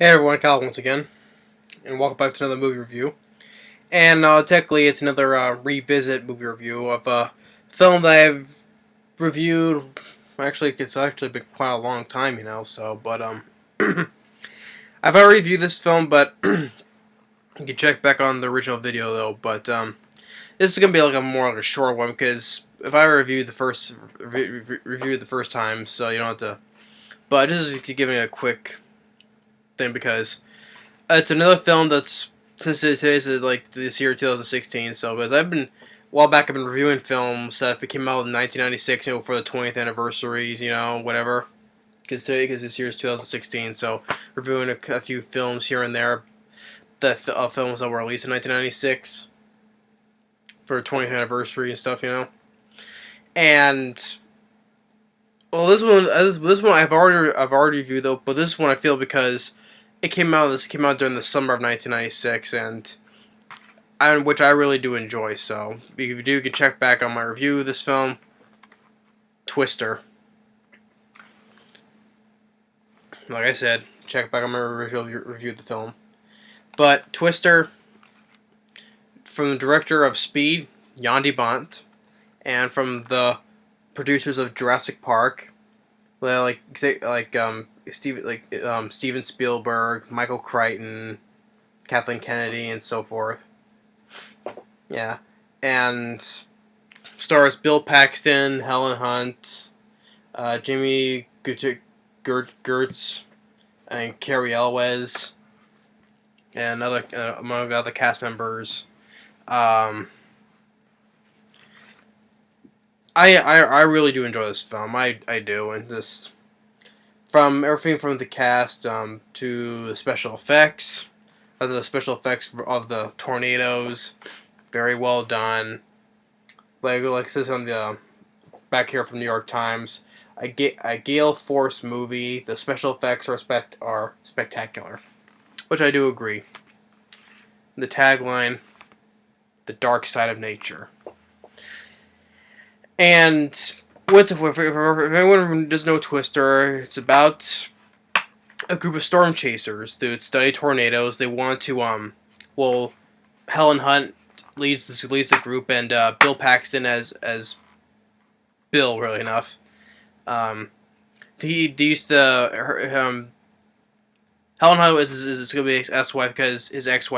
Hey everyone, Cal once again, and welcome back to another movie review. And technically, it's another revisit movie review of a film that I've reviewed. Actually, it's actually been quite a long time, So, but I've already reviewed this film, but you can check back on the original video though. But this is gonna be like a more like a short one because if I review the first review the first time, so you don't have to. But just to give me a quick thing because it's another film that's since today's like this year 2016. So because a while back I've been reviewing films that came out in 1996, for the 20th anniversaries, whatever. Because this year is 2016, so reviewing a few films here and there that films that were released in 1996 for 20th anniversary and stuff. And well, this one I've already reviewed though, but this one I feel because it came out during the summer of 1996, and which I really do enjoy. So if you do, you can check back on my review of this film, Twister. Like I said, check back on my original review of the film. But Twister, from the director of Speed, Jan de Bont, and from the producers of Jurassic Park, well, Steven Spielberg, Michael Crichton, Kathleen Kennedy, and so forth. Yeah, and stars Bill Paxton, Helen Hunt, Jimmy Gertz, and Cary Elwes, and other among other cast members. Um, I really do enjoy this film. I do, and just from everything from the cast to the special effects, the special effects of the tornadoes, very well done. Like it says on the back here from New York Times, a Gale Force movie. The special effects are spectacular, which I do agree. The tagline, "The Dark Side of Nature," and if anyone doesn't know Twister, it's about a group of storm chasers that study tornadoes. They want to Helen Hunt leads the group, and Bill Paxton as Bill, really enough. They used to Helen Hunt is going to be his ex-wife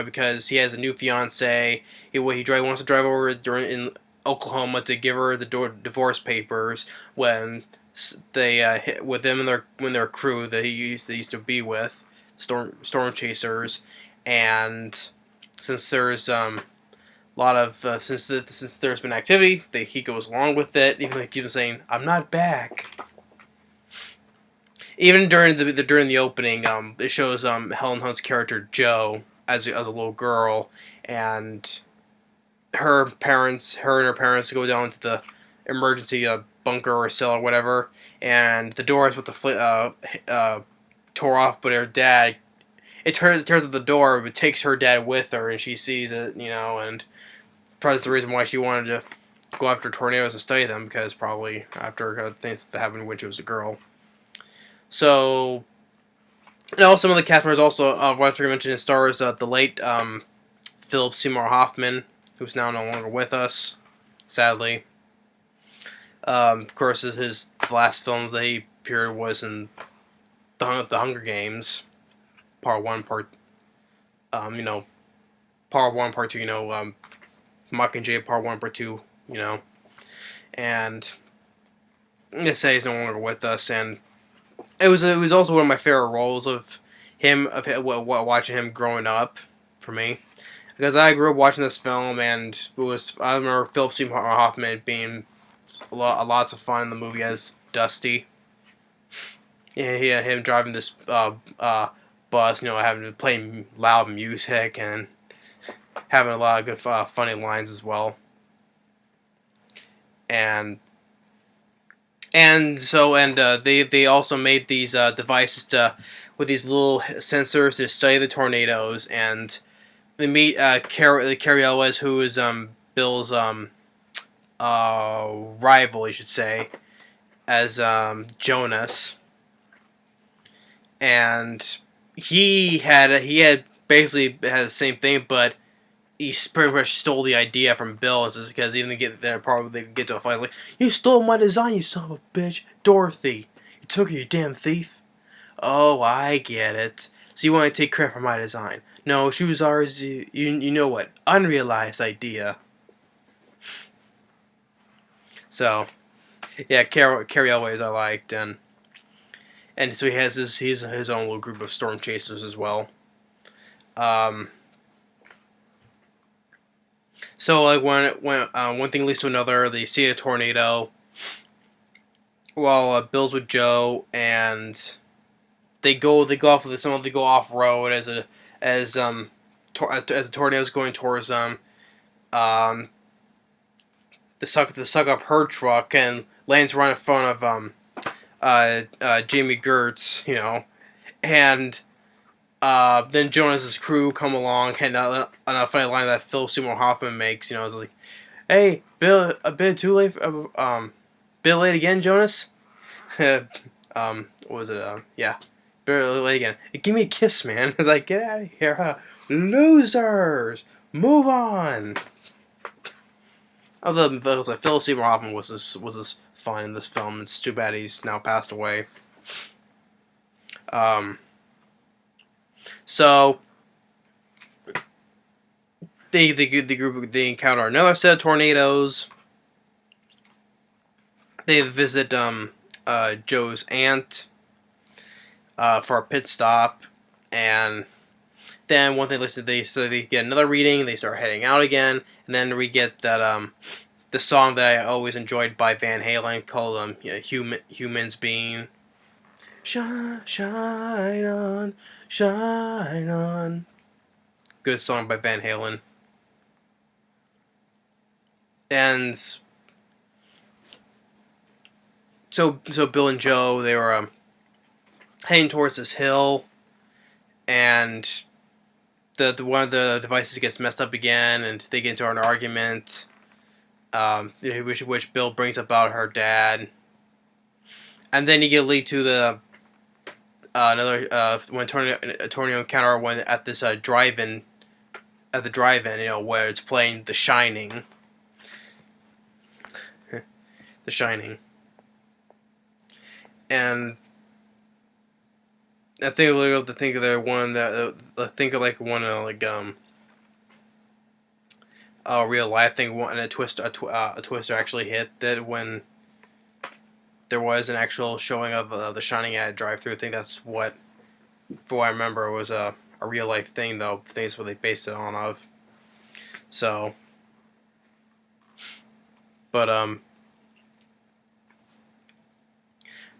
because he has a new fiance. He wants to drive over in Oklahoma to give her the divorce papers when they with them and their crew that they used to be with, storm chasers. And since there's lot of since there's been activity, he goes along with it, even though he keeps saying, "I'm not back." Even during the opening, it shows Helen Hunt's character Jo as a little girl, and her and her parents go down to the emergency bunker or cell or whatever, and the door is with the tore off, but her dad. It turns out the door, but takes her dad with her, and she sees it, and probably that's the reason why she wanted to go after tornadoes and study them, because probably after things that happened when she was a girl. So, some of the cast members also, what I mentioned, it stars the late Philip Seymour Hoffman, who's now no longer with us, sadly. Of course, his last films that he appeared was in the Hunger Games, Part 1, Part, Part 1, Part 2, Mockingjay Part 1, Part 2, and I say he's no longer with us, and it was also one of my favorite roles of watching him growing up for me, because I grew up watching this film, and I remember Philip Seymour Hoffman being lots of fun in the movie as Dusty. Yeah, him driving this bus, having to play loud music and having a lot of good funny lines as well. And they also made these devices with these little sensors to study the tornadoes, and they meet Cary Elwes, who is Bill's rival, you should say, as Jonas, and he had basically had the same thing, but he pretty much stole the idea from Bill. It's just because even they get there, probably they get to a fight like, "You stole my design, you son of a bitch, Dorothy! You took it, you damn thief!" Oh, I get it. So you want to take credit for my design? No, she was ours. You know what? Unrealized idea. So yeah, Carrie Elways I liked, and so he has his own little group of storm chasers as well. Um, so like when one thing leads to another, they see a tornado while Bill's with Joe, and they go off road as the tornado's going towards them. Um, the suck up her truck and lands right in front of Jamie Gertz, and then Jonas's crew come along, and a funny line that Phil Seymour Hoffman makes, is like, "Hey, Bill, a bit too late, bit late again, Jonas." What was it? Yeah, bit late again. Give me a kiss, man. I was like, "Get out of here, huh? Losers, move on." Although Phil Seymour Hoffman was fine in this film. It's too bad he's now passed away. So they encounter another set of tornadoes. They visit Joe's aunt for a pit stop, and then once they get another reading, they start heading out again, and then we get that the song that I always enjoyed by Van Halen called Humans Being. Shine, shine on. Good song by Van Halen. And so Bill and Joe, they were heading towards this hill, and the one of the devices gets messed up again, and they get into an argument. Which Bill brings about her dad, and then you get lead to the another when tornado encounter when at this drive-in where it's playing The Shining. The Shining. And I think we're able to think of the one that a real life thing, and a twister actually hit that when there was an actual showing of The Shining at drive-through. I think that's what I remember was a real life thing, though. Things what they based it on of. So, but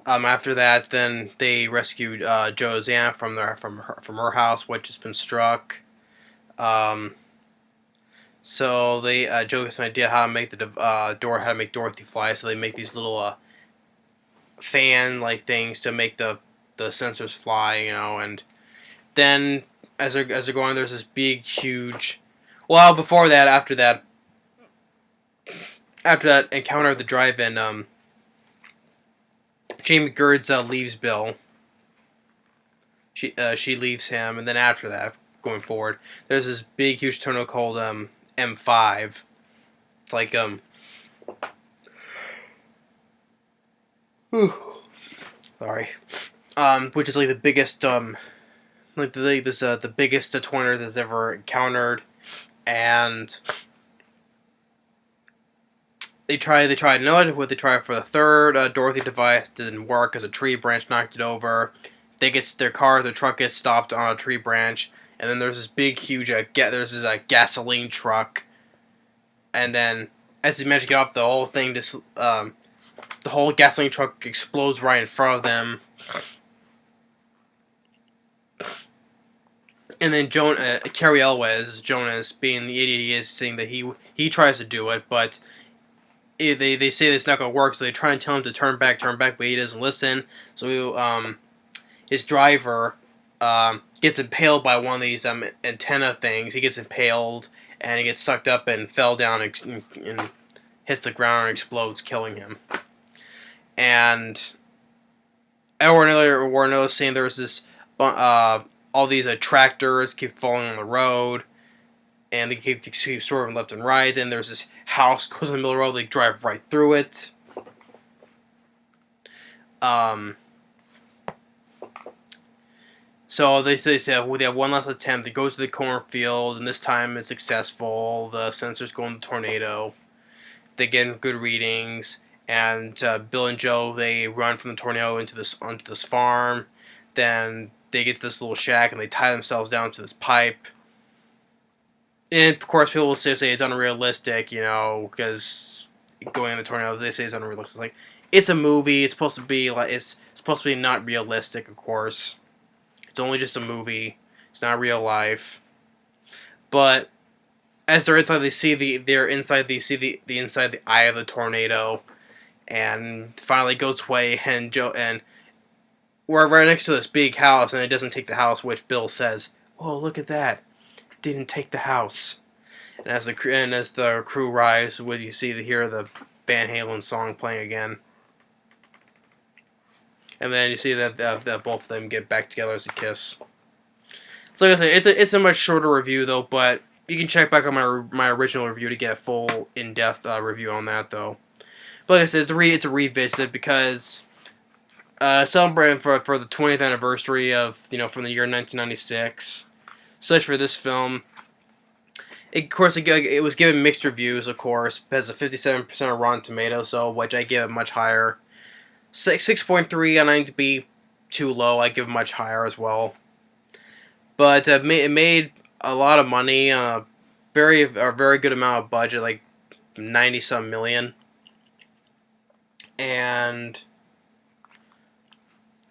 after that, then they rescued Joe's aunt from her house, which has been struck. So they Joe gets an idea how to make how to make Dorothy fly. So they make these little fan like things to make the sensors fly, and then as they're going, there's this big, huge. Well, before that, after that encounter at the drive-in, Jamie Gertz leaves Bill. She leaves him, and then after that, going forward, there's this big, huge tornado called M5. It's like sorry, which is like the biggest the biggest tornado that's ever encountered, and they tried another. What they tried for the third Dorothy device didn't work because a tree branch knocked it over. Their truck gets stopped on a tree branch, and then there's this big, huge there's this gasoline truck, and then as they manage to get off, the whole thing the whole gasoline truck explodes right in front of them. And then Carrie Elwes, Jonas, being the idiot he is, saying that he tries to do it, but they say it's not going to work, so they try and tell him to turn back, but he doesn't listen. So his driver gets impaled by one of these antenna things. He gets impaled, and he gets sucked up and fell down and hits the ground and explodes, killing him. And we're noticing there was this all these tractors keep falling on the road, and they keep swerving left and right. Then there's this house goes in the middle of the road. They drive right through it. So they say well, they have one last attempt. They go to the cornfield, and this time it's successful. The sensors go in the tornado. They get good readings, and Bill and Joe, they run from the tornado onto this farm. Then they get to this little shack, and they tie themselves down to this pipe. And of course, people will say it's unrealistic, because going in the tornado, they say it's unrealistic. It's like, it's a movie. It's supposed to be not realistic, of course. It's only just a movie. It's not real life. But as they're inside, they see the inside the eye of the tornado, and finally goes away. And Joe, and we're right next to this big house, and it doesn't take the house, which Bill says, "Oh, look at that! It didn't take the house." And as the crew arrives, you hear the Van Halen song playing again. And then you see that both of them get back together as a kiss. So like I say, it's a much shorter review though, but you can check back on my original review to get a full in-depth review on that though. But like I said, it's a revisit because celebrating for the 20th anniversary of from the year 1996. Such for this film. Of course, it was given mixed reviews. Of course, it has a 57% of Rotten Tomatoes, so which I give it much higher. 6.3 on IMDb, too low. I give it much higher as well. But it made a lot of money on a very good amount of budget, like 90-some million, and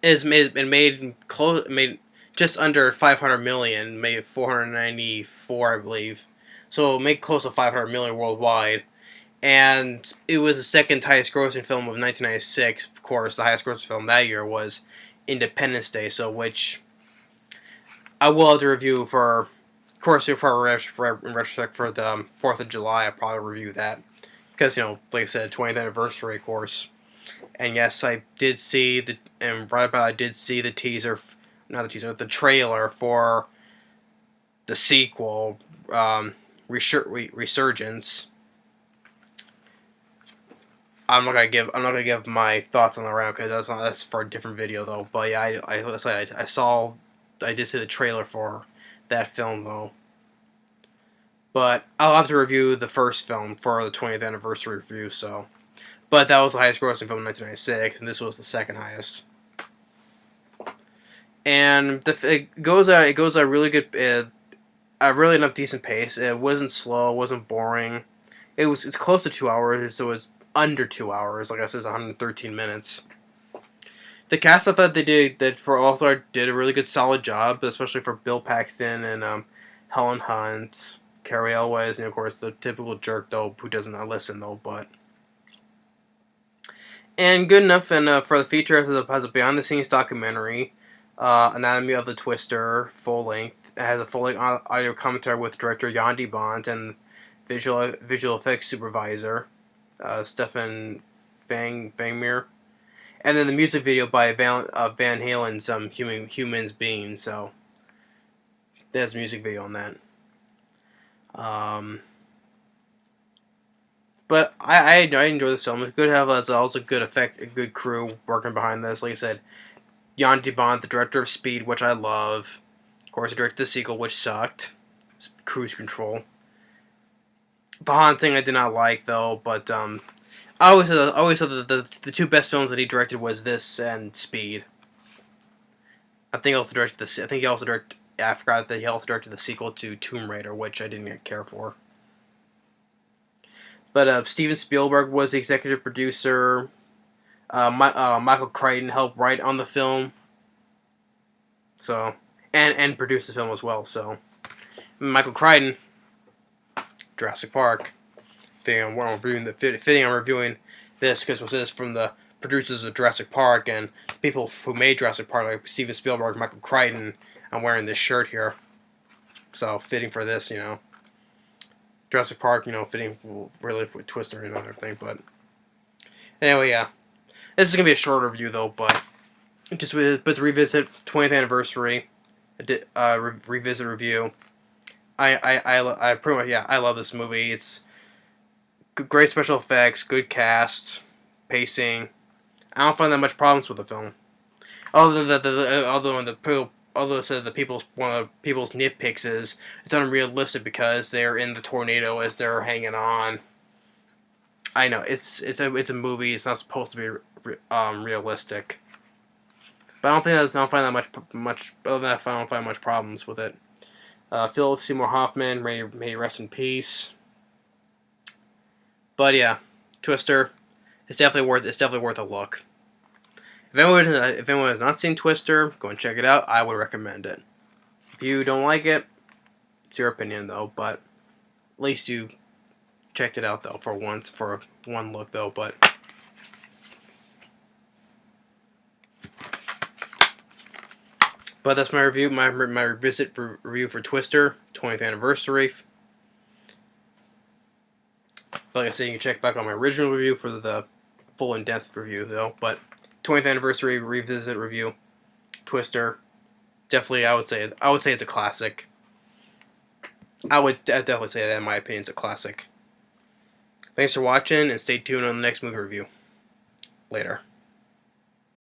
it made just under 500 million, made 494, I believe. So it made close to 500 million worldwide. And it was the second highest grossing film of 1996. Of course, the highest grossing film that year was Independence Day, so which I will have to review for, of course, in retrospect for the 4th of July. I'll probably review that because like I said, 20th anniversary, of course. And yes, I did see the trailer for the sequel, Resurgence. I'm not gonna give my thoughts on the round because that's for a different video though. But yeah, I did see the trailer for that film though. But I'll have to review the first film for the 20th anniversary review. So, but that was the highest grossing film in 1996, and this was the second highest. And it goes at a really good, a really enough decent pace. It wasn't slow, it wasn't boring. It's close to 2 hours, so it's under 2 hours. Like I said, it's 113 minutes. The cast, I thought did a really good, solid job, especially for Bill Paxton and Helen Hunt, Cary Elwes, and of course the typical jerk though who doesn't listen though, but. And good enough, and for the feature has a behind the scenes documentary, Anatomy of the Twister, full length. It has a full length audio commentary with director Jan de Bont and visual effects supervisor Stefan Vangmeer, and then the music video by Van Halen's Humans Being. So there's a music video on that. But I enjoy this film. It's good to have also a good crew working behind this. Like I said, Jan de Bont, the director of Speed, which I love. Of course, he directed the sequel, which sucked. Cruise Control. The Haunting I did not like though, but I always said that the two best films that he directed was this and Speed. I think he also directed this. I think he also directed. Yeah, I forgot that he also directed the sequel to Tomb Raider, which I didn't care for. But Steven Spielberg was the executive producer. Michael Crichton helped write on the film. So, and produce the film as well. So, Michael Crichton, Jurassic Park. I'm reviewing this because this is from the producers of Jurassic Park and people who made Jurassic Park, like Steven Spielberg, Michael Crichton. I'm wearing this shirt here, so fitting for this, Jurassic Park, fitting really with Twister and everything. But anyway, yeah, this is gonna be a short review though, but to revisit 20th anniversary, revisit review. I pretty much, yeah, I love this movie. It's great special effects, good cast, pacing. I don't find that much problems with the film. Although so the people's one of the people's nitpicks is it's unrealistic because they're in the tornado as they're hanging on. I know it's a movie. It's not supposed to be realistic. But I don't find that much. Other than that, I don't find much problems with it. Philip Seymour Hoffman, may rest in peace. But yeah, Twister, it's definitely worth a look. If anyone has not seen Twister, go and check it out. I would recommend it. If you don't like it, it's your opinion though. But at least you checked it out though for one look though. But that's my review, my revisit for review for Twister 20th anniversary. Like I said, you can check back on my original review for the full in-depth review though. But 20th anniversary revisit review, Twister, definitely I would say it's a classic. I would definitely say that in my opinion it's a classic. Thanks for watching and stay tuned on the next movie review. Later.